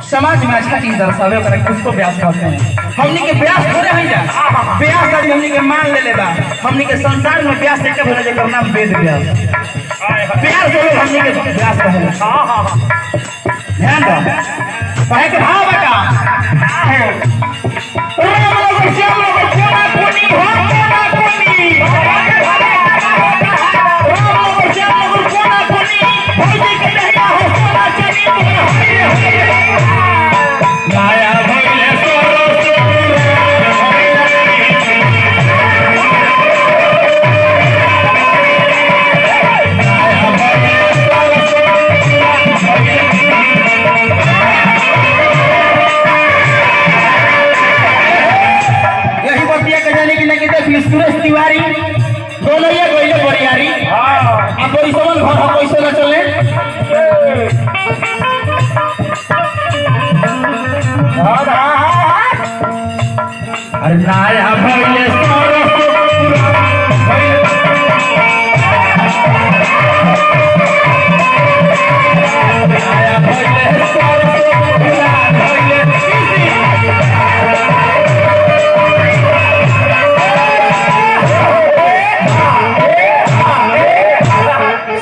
समाज में अच्छा चीज दर्शावे करे उसको ब्यास कहते हैं। हमनी के ब्यास थोड़े हैं जा ब्यास आज हमनी के मान ले लेबा। हमनी के संसार में ब्यास एक भले जेकर नाम वेद व्यास ब्यास जो हमनी के ब्यास कहे। हां हां ध्यान दो कहे के भाव का राम लोग श्याम लोग कोना कोनी हो कोना कोनी राम लोग श्याम लोग कोना कोनी भौजी के दहिया हो सोना चली माया भइले सोरो यही बतिया के जाने की नहीं देखी सुरेश तिवारी दोनों ये गइले बरियारी। हां अब कोई समन घर हो कैसे न चले अरे नाया भइले सोरो नाया भइले सोरो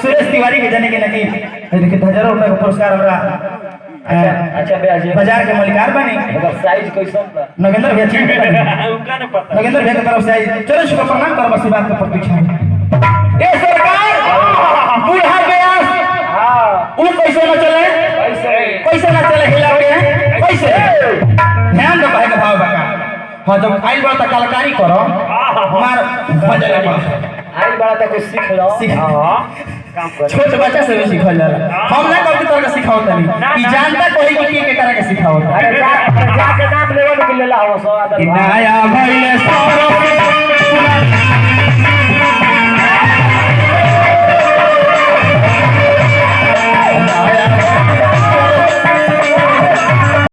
सुरेश तिवारी के जाने के लगी देखिए 1000 रुपए का पुरस्कार हमरा। अच्छा बाजार के मलिकार बनी साइज कैसन बा नगेंद्र भैया उनका नहीं पता नगेंद्र भैया की तरफ से आई। चलो शुक्र प्रणाम कर बस बात के प्रतीक्षा ए सरकार बूढ़ा ब्यास। हां वो कैसे न चले कैसे न चले हिला के कैसे ध्यान दो कहे के भाव बका। हां जब आइल बा त कलाकारी करो हमार भजन आइल बा त कुछ सीख लो। हां छोटे बच्चा से भी सिखल जाला। हम ना कभी तरह के सिखाओ तनी ई जानता कोई के तरह के सिखाओ। अरे जा के नाम लेवल के लेला हो सो नया भइले सोरो